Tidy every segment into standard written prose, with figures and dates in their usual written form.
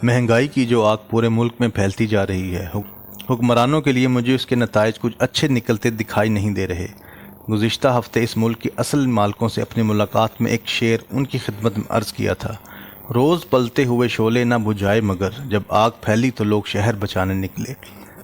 महंगाई की जो आग पूरे मुल्क में फैलती जा रही है, हुक्मरानों के लिए मुझे उसके नताइज कुछ अच्छे निकलते दिखाई नहीं दे रहे। गुज़िश्ता हफ्ते इस मुल्क के असल मालिकों से अपनी मुलाकात में एक शेर उनकी खिदमत में अर्ज़ किया था। रोज़ पलते हुए शोले ना बुझाए, मगर जब आग फैली तो लोग शहर बचाने निकले।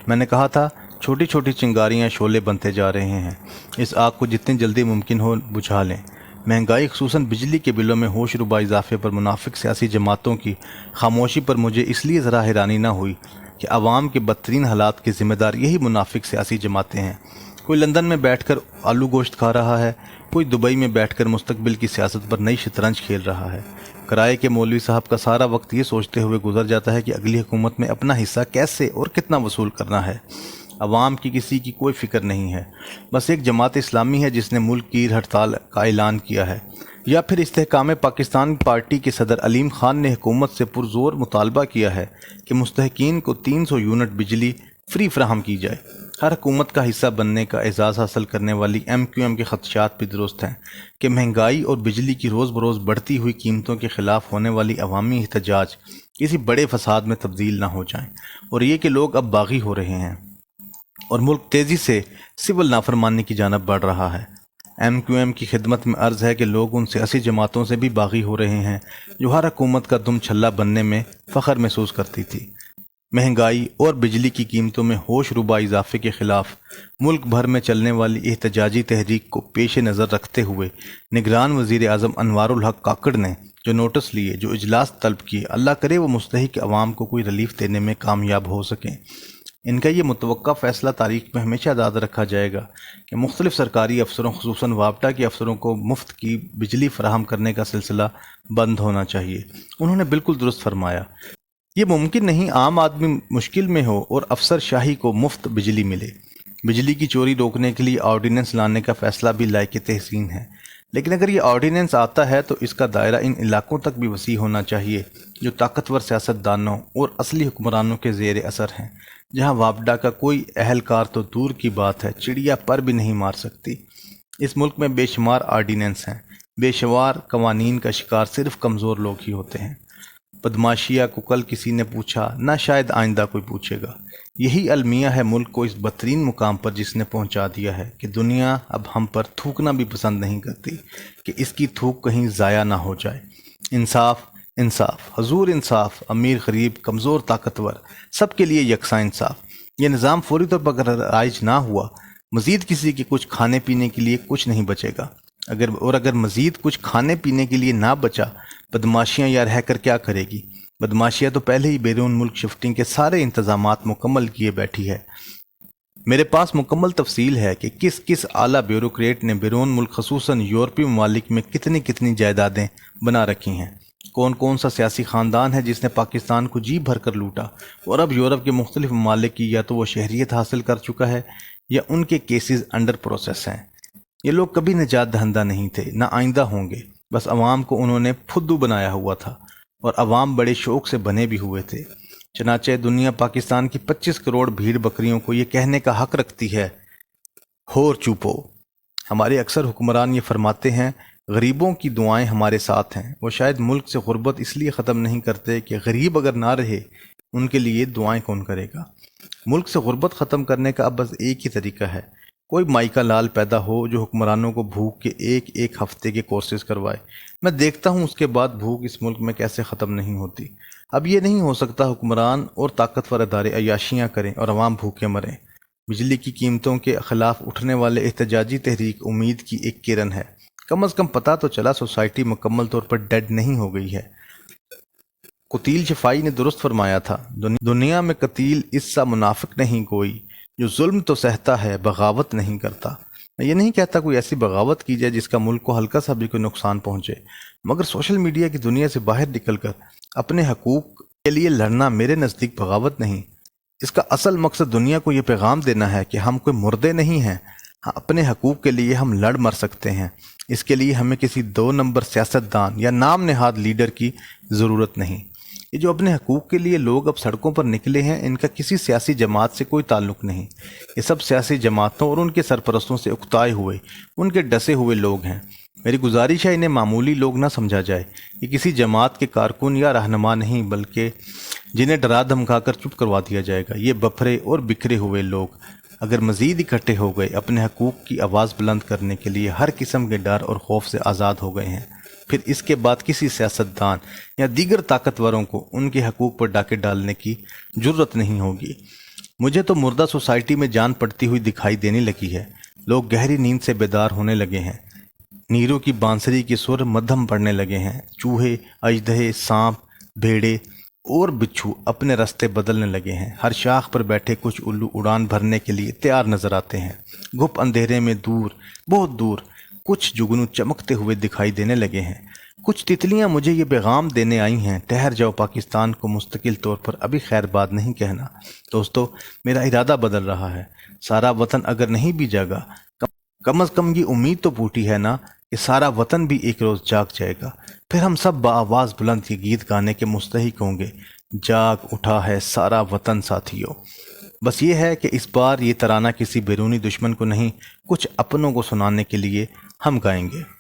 मैंने कहा था, छोटी छोटी चिंगारियाँ शोले बनते जा रहे हैं, इस आग को जितनी जल्दी मुमकिन हो बुझा लें। महंगाई खुसूसन बिजली के बिलों में होशरुबा इजाफे पर मुनाफिक सियासी जमातों की खामोशी पर मुझे इसलिए ज़रा हैरानी ना हुई कि अवाम के बदतरीन हालात के ज़िम्मेदार यही मुनाफिक सियासी जमातें हैं। कोई लंदन में बैठकर आलू गोश्त खा रहा है, कोई दुबई में बैठकर मुस्तकबिल की सियासत पर नई शतरंज खेल रहा है। किराए के मौलवी साहब का सारा वक्त ये सोचते हुए गुजर जाता है कि अगली हुकूमत में अपना हिस्सा कैसे और कितना वसूल करना है। अवाम की किसी की कोई फिक्र नहीं है। बस एक जमात इस्लामी है जिसने मुल्क की हड़ताल का ऐलान किया है, या फिर इस्तेहकाम पाकिस्तान पार्टी के सदर अलीम खान ने हुकूमत से पुरजोर मुतालबा किया है कि मुस्तहकीन को 300 यूनिट बिजली फ्री फराहम की जाए। हर हुकूमत का हिस्सा बनने का एजाज़ हासिल करने वाली MQM के खदशात भी दुरुस्त हैं कि महंगाई और बिजली की रोज़ बरोज़ बढ़ती हुई कीमतों के ख़िलाफ़ होने वाली अवामी एहतजाज किसी बड़े फसाद में तब्दील ना हो जाएं, और ये कि लोग अब बागी हो रहे हैं और मुल्क तेज़ी से सिविल नाफरमानी की जानब बढ़ रहा है। MQM की खिदमत में अर्ज़ है कि लोग उन सियासी जमातों से भी बागी हो रहे हैं जो हर हुकूमत का दुम छल्ला बनने में फ़ख्र महसूस करती थी। महंगाई और बिजली की कीमतों में होशरुबा इजाफे के ख़िलाफ़ मुल्क भर में चलने वाली एहतजाजी तहरीक को पेश नज़र रखते हुए निगरान वज़ीर आज़म अनवारुल हक काकड़ ने जो नोटिस लिए, जो इजलास तलब किए, अल्लाह करे वो मुस्तहिक अवाम को कोई रिलीफ देने में कामयाब हो सकें। इनका ये मुतवक्का फ़ैसला तारीख में हमेशा याद रखा जाएगा कि मुख्तलिफ सरकारी अफसरों खुसूसन वापडा के अफसरों को मुफ्त की बिजली फराहम करने का सिलसिला बंद होना चाहिए। उन्होंने बिल्कुल दुरुस्त फरमाया, ये मुमकिन नहीं आम आदमी मुश्किल में हो और अफसर शाही को मुफ्त बिजली मिले। बिजली की चोरी रोकने के लिए ऑर्डीनेंस लाने का फ़ैसला भी लायक तहसीन है, लेकिन अगर ये ऑर्डीनेंस आता है तो इसका दायरा इन इलाकों तक भी वसी होना चाहिए जो ताकतवर सियासतदानों और असली हुक्मरानों के ज़ेर असर हैं, जहां वापडा का कोई अहलकार तो दूर की बात है, चिड़िया पर भी नहीं मार सकती। इस मुल्क में बेशुमार ऑर्डीनेंस हैं, बेशुमार कवानीन का शिकार सिर्फ कमज़ोर लोग ही होते हैं। बदमाशिया को कल किसी ने पूछा, ना शायद आइंदा कोई पूछेगा। यही अलमिया है मुल्क को इस बदतरीन मुकाम पर जिसने पहुंचा दिया है कि दुनिया अब हम पर थूकना भी पसंद नहीं करती कि इसकी थूक कहीं ज़ाया ना हो जाए। इंसाफ, इंसाफ, हजूर इंसाफ, अमीर गरीब, कमज़ोर ताकतवर, सबके लिए यकसा इंसाफ। ये निज़ाम फौरी तौर पर अगर राइज ना हुआ, मज़ीद किसी के कुछ खाने पीने के लिए कुछ नहीं बचेगा। अगर मज़ीद कुछ खाने पीने के लिए ना बचा, बदमाशियाँ या रह कर क्या करेगी। बदमाशियाँ तो पहले ही बैरून मुल्क शिफ्टिंग के सारे इंतज़ामात मुकम्मल किए बैठी है। मेरे पास मुकम्मल तफसील है कि किस किस आला ब्यूरोक्रेट ने बैरून मुल्क खसूसन यूरोपीय ममालिक में कितनी कितनी जायदादें बना रखी हैं। कौन कौन सा सियासी ख़ानदान है जिसने पाकिस्तान को जी भर कर लूटा और अब यूरोप के मुख्तलिफ ममालिक की या तो वो शहरियत हासिल कर चुका है या उनके केसेस अंडर प्रोसेस हैं। ये लोग कभी निजात दहंदा नहीं थे, ना आइंदा होंगे। बस अवाम को उन्होंने फुद्दू बनाया हुआ था और अवाम बड़े शौक से बने भी हुए थे। चनाचे दुनिया पाकिस्तान की 25 करोड़ भीड़ बकरियों को ये कहने का हक रखती है, होर चुपो। हमारे अक्सर हुक्मरान ये फरमाते हैं, गरीबों की दुआएं हमारे साथ हैं। वो शायद मुल्क से गुर्बत इसलिए ख़त्म नहीं करते कि गरीब अगर ना रहे उनके लिए दुआएं कौन करेगा। मुल्क से गुर्बत ख़त्म करने का अब बस एक ही तरीका है, कोई माइका लाल पैदा हो जो हुक्मरानों को भूख के एक एक हफ्ते के कोर्सेज करवाए। मैं देखता हूँ उसके बाद भूख इस मुल्क में कैसे ख़त्म नहीं होती। अब ये नहीं हो सकता हुक्मरान और ताकतवर अदारे अयाशियाँ करें और अवाम भूखे मरें। बिजली की कीमतों के ख़िलाफ़ उठने वाले एहतजाजी तहरीक उम्मीद की एक किरण है। कम अज़ कम पता तो चला सोसाइटी मुकम्मल तौर पर डेड नहीं हो गई है। कुतील शफाई ने दुरुस्त फरमाया था, दुनिया में कतील इससा मुनाफिक नहीं कोई जो जुल्म तो सहता है बगावत नहीं करता। मैं ये नहीं कहता कोई ऐसी बगावत की जाए जिसका मुल्क को हल्का सा भी कोई नुकसान पहुंचे, मगर सोशल मीडिया की दुनिया से बाहर निकलकर अपने हकूक़ के लिए लड़ना मेरे नज़दीक बगावत नहीं। इसका असल मकसद दुनिया को ये पैगाम देना है कि हम कोई मुर्दे नहीं हैं। हाँ, अपने हकूक़ के लिए हम लड़ मर सकते हैं। इसके लिए हमें किसी 2 नंबर सियासतदान या नाम नहाद लीडर की ज़रूरत नहीं। ये जो अपने हकूक़ के लिए लोग अब सड़कों पर निकले हैं, इनका किसी सियासी जमात से कोई ताल्लुक़ नहीं। ये सब सियासी जमातों और उनके सरपरस्तों से उकताए हुए, उनके डसे हुए लोग हैं। میری گزارش ہے انہیں معمولی لوگ نہ سمجھا جائے، یہ کسی جماعت کے کارکن یا رہنما نہیں، بلکہ جنہیں ڈرا دھمکا کر چپ کروا دیا جائے گا۔ یہ بپھرے اور بکھرے ہوئے لوگ اگر مزید اکٹھے ہو گئے، اپنے حقوق کی آواز بلند کرنے کے لیے ہر قسم کے ڈر اور خوف سے آزاد ہو گئے ہیں، پھر اس کے بعد کسی سیاستدان یا دیگر طاقتوروں کو ان کے حقوق پر ڈاکے ڈالنے کی جرت نہیں ہوگی۔ مجھے تو مردہ سوسائٹی میں جان پڑتی ہوئی دکھائی دینے لگی ہے۔ لوگ گہری نیند سے بیدار ہونے لگے ہیں، نیروں کی بانسری کے سر مدھم پڑنے لگے ہیں، چوہے، اژدہے، سانپ، بھیڑے اور بچھو اپنے راستے بدلنے لگے ہیں۔ ہر شاخ پر بیٹھے کچھ الو اڑان بھرنے کے لیے تیار نظر آتے ہیں۔ گھپ اندھیرے میں دور، بہت دور، کچھ جگنو چمکتے ہوئے دکھائی دینے لگے ہیں۔ کچھ تتلیاں مجھے یہ پیغام دینے آئی ہیں، ٹھہر جاؤ، پاکستان کو مستقل طور پر ابھی خیر بات نہیں کہنا۔ دوستو، میرا ارادہ بدل رہا ہے۔ سارا وطن اگر نہیں بھی جاگا، کم از کم یہ امید تو پوٹی ہے نا کہ سارا وطن بھی ایک روز جاگ جائے گا۔ پھر ہم سب بآواز بلند یہ گیت گانے کے مستحق ہوں گے، جاگ اٹھا ہے سارا وطن ساتھیوں۔ بس یہ ہے کہ اس بار یہ ترانہ کسی بیرونی دشمن کو نہیں، کچھ اپنوں کو سنانے کے لیے ہم گائیں گے۔